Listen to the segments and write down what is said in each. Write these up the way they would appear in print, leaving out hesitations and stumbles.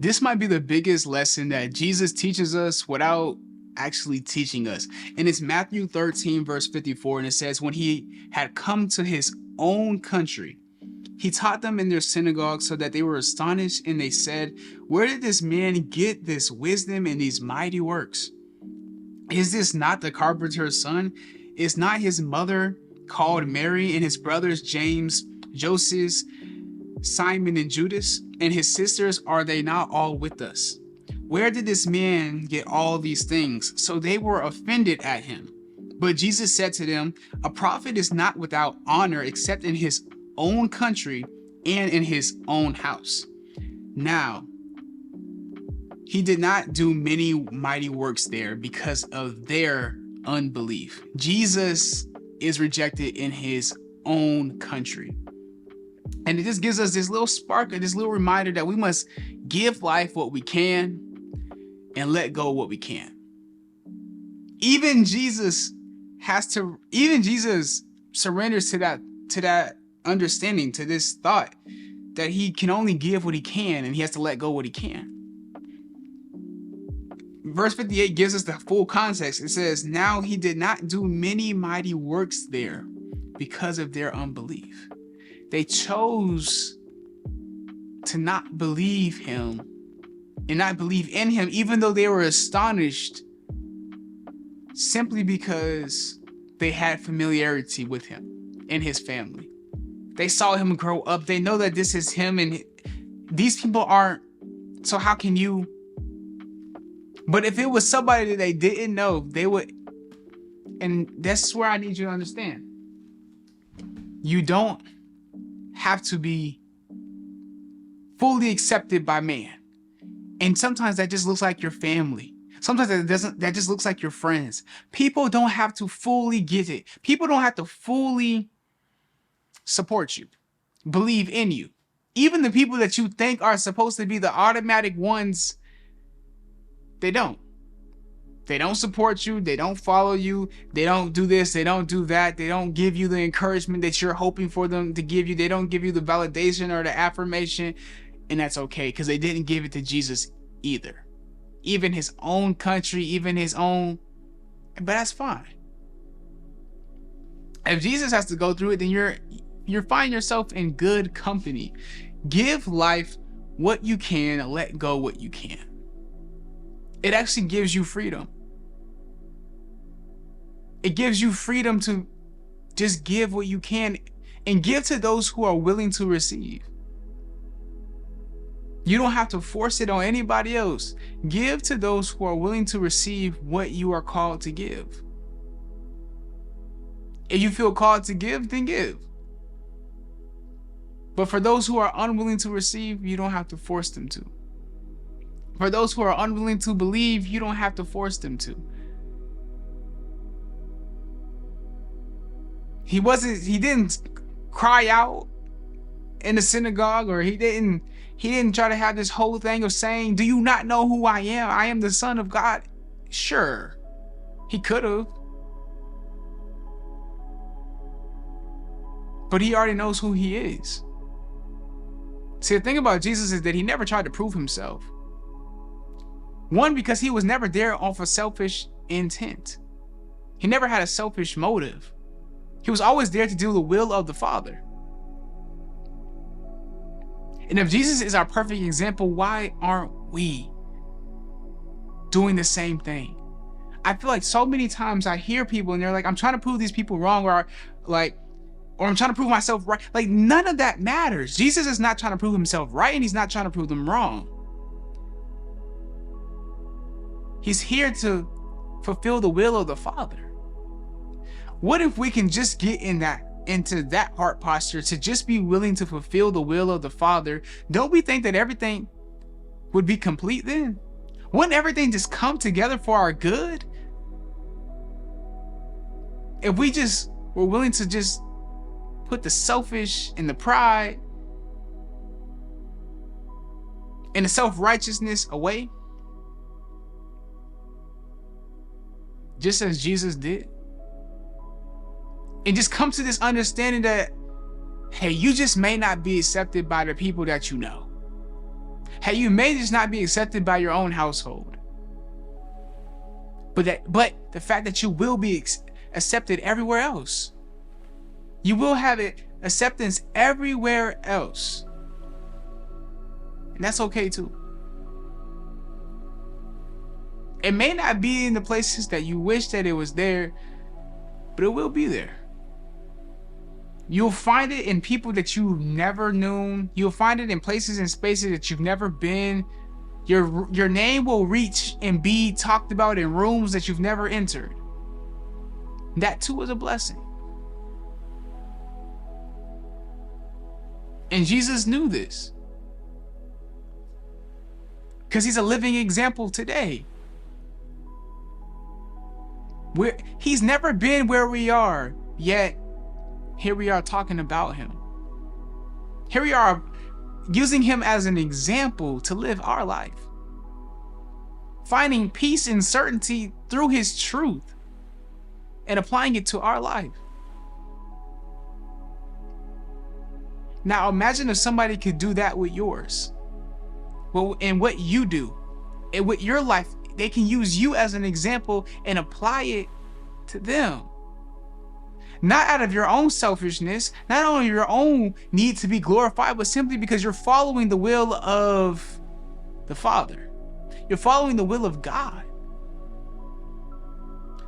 This might be the biggest lesson that Jesus teaches us without actually teaching us. And it's Matthew 13, verse 54. And it says, when he had come to his own country, he taught them in their synagogue so that they were astonished. And they said, where did this man get this wisdom and these mighty works? Is this not the carpenter's son? Is not his mother called Mary, and his brothers James, Joseph, Simon, and Judas? And his sisters, are they not all with us? Where did this man get all these things? So they were offended at him. But Jesus said to them, a prophet is not without honor except in his own country and in his own house. Now, he did not do many mighty works there because of their unbelief. Jesus is rejected in his own country. And it just gives us this little spark, this little reminder that we must give life what we can and let go what we can. Even Jesus surrenders to that understanding, to this thought that he can only give what he can and he has to let go what he can. Verse 58 gives us the full context. It says, now he did not do many mighty works there because of their unbelief. They chose to not believe him and not believe in him, even though they were astonished, simply because they had familiarity with him and his family. They saw him grow up. They know that this is him, and these people aren't. So how can you? But if it was somebody that they didn't know, they would. And that's where I need you to understand. You don't have to be fully accepted by man. And sometimes that just looks like your family. Sometimes that just looks like your friends. People don't have to fully get it. People don't have to fully support you, believe in you. Even the people that you think are supposed to be the automatic ones, they don't. They don't support you. They don't follow you. They don't do this. They don't do that. They don't give you the encouragement that you're hoping for them to give you. They don't give you the validation or the affirmation. And that's okay, because they didn't give it to Jesus either. Even his own country, even his own. But that's fine. If Jesus has to go through it, then you're finding yourself in good company. Give life what you can and let go what you can. It actually gives you freedom. It gives you freedom to just give what you can and give to those who are willing to receive. You don't have to force it on anybody else. Give to those who are willing to receive what you are called to give. If you feel called to give, then give. But for those who are unwilling to receive, you don't have to force them to. For those who are unwilling to believe, you don't have to force them to. He didn't cry out in the synagogue, or he didn't try to have this whole thing of saying, do you not know who I am? I am the Son of God. Sure, he could have. But he already knows who he is. See, the thing about Jesus is that he never tried to prove himself. One, because he was never there off a selfish intent. He never had a selfish motive. He was always there to do the will of the Father. And if Jesus is our perfect example, why aren't we doing the same thing? I feel like so many times I hear people and they're like, I'm trying to prove these people wrong, or I'm trying to prove myself right. Like, none of that matters. Jesus is not trying to prove himself right, and he's not trying to prove them wrong. He's here to fulfill the will of the Father. What if we can just get into that heart posture to just be willing to fulfill the will of the Father? Don't we think that everything would be complete then? Wouldn't everything just come together for our good? If we just were willing to just put the selfish and the pride and the self-righteousness away, just as Jesus did, and just come to this understanding that, hey, you just may not be accepted by the people that you know. Hey, you may just not be accepted by your own household, but the fact that you will be accepted everywhere else. You will have acceptance everywhere else. And that's okay too. It may not be in the places that you wish that it was there, but it will be there. You'll find it in people that you've never known. You'll find it in places and spaces that you've never been. Your name will reach and be talked about in rooms that you've never entered. That too is a blessing. And Jesus knew this, because he's a living example today. He's never been where we are, yet here we are talking about him. Here we are using him as an example to live our life, finding peace and certainty through his truth and applying it to our life. Now imagine if somebody could do that with yours. Well, and what you do, and with your life, they can use you as an example and apply it to them. Not out of your own selfishness, not only your own need to be glorified, but simply because you're following the will of the Father. You're following the will of God.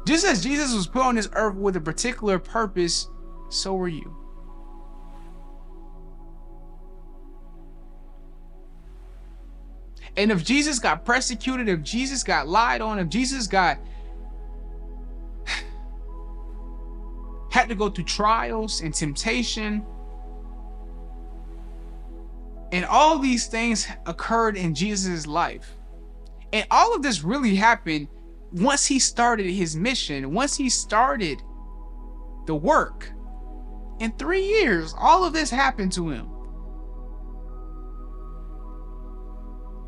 Just as Jesus was put on this earth with a particular purpose, so were you. And if Jesus got persecuted, if Jesus got lied on, if Jesus got had to go through trials and temptation, and all these things occurred in Jesus' life, and all of this really happened once he started his mission, once he started the work. In 3 years, all of this happened to him.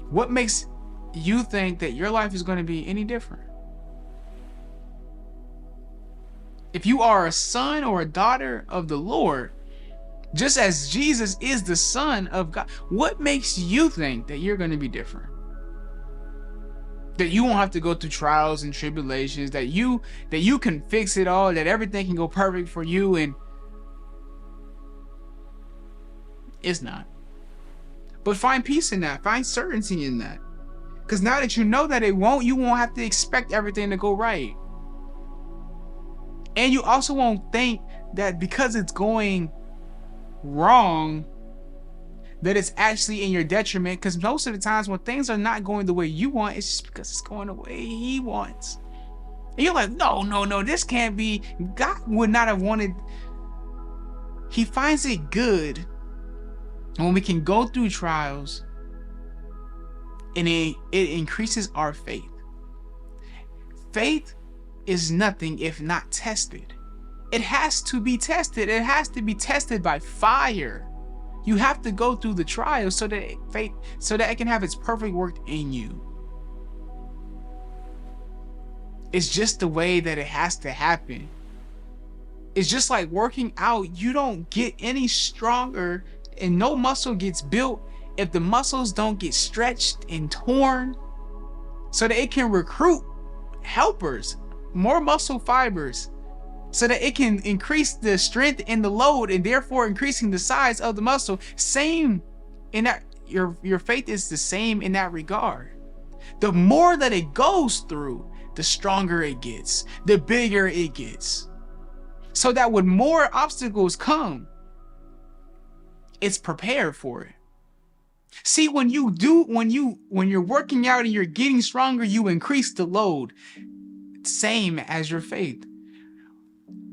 What makes you think that your life is going to be any different? If you are a son or a daughter of the Lord, just as Jesus is the Son of God, what makes you think that you're going to be different? That you won't have to go through trials and tribulations, that you can fix it all, that everything can go perfect for you, and it's not. But find peace in that. Find certainty in that. Because now that you know that you won't have to expect everything to go right. And you also won't think that because it's going wrong, that it's actually in your detriment. Because most of the times when things are not going the way you want, it's just because it's going the way he wants. And you're like, no, this can't be. God would not have wanted. He finds it good when we can go through trials, and it increases our faith. Faith is nothing if not tested. It has to be tested. It has to be tested by fire. You have to go through the trials so that it can have its perfect work in you. It's just the way that it has to happen. It's just like working out. You don't get any stronger, and no muscle gets built if the muscles don't get stretched and torn so that it can recruit helpers, more muscle fibers, so that it can increase the strength and the load, and therefore increasing the size of the muscle. Same in that your faith is the same in that regard. The more that it goes through, the stronger it gets, the bigger it gets, so that when more obstacles come, it's prepared for it. See, when you're working out and you're getting stronger, you increase the load. Same as your faith.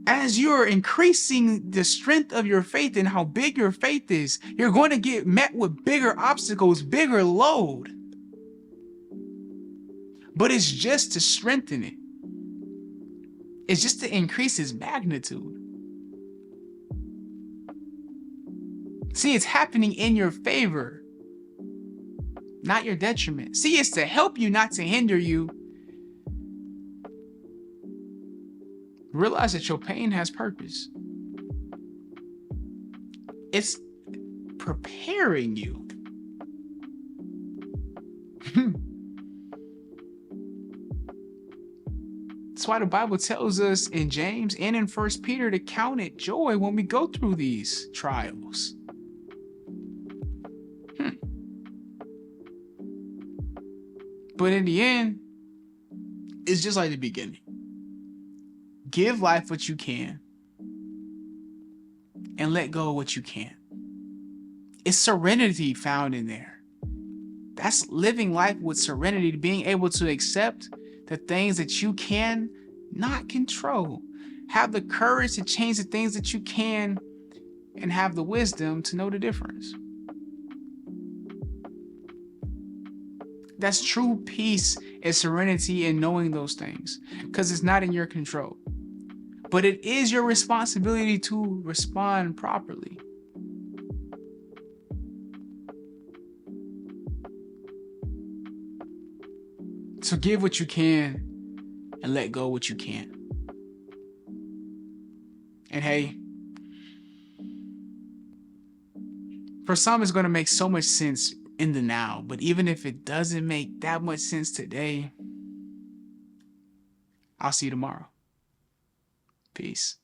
As you're increasing the strength of your faith and how big your faith is, you're going to get met with bigger obstacles, bigger load. But it's just to strengthen it. It's just to increase its magnitude. See, it's happening in your favor, not your detriment. See, it's to help you, not to hinder you. Realize that your pain has purpose. It's preparing you That's why the Bible tells us in James and in 1 Peter to count it joy when we go through these trials. But in the end, it's just like the beginning. Give life what you can and let go of what you can't. It's serenity found in there. That's living life with serenity, being able to accept the things that you can not control. Have the courage to change the things that you can, and have the wisdom to know the difference. That's true peace and serenity in knowing those things, because it's not in your control. But it is your responsibility to respond properly. So give what you can and let go what you can't. And hey, for some it's going to make so much sense in the now, but even if it doesn't make that much sense today, I'll see you tomorrow. Peace.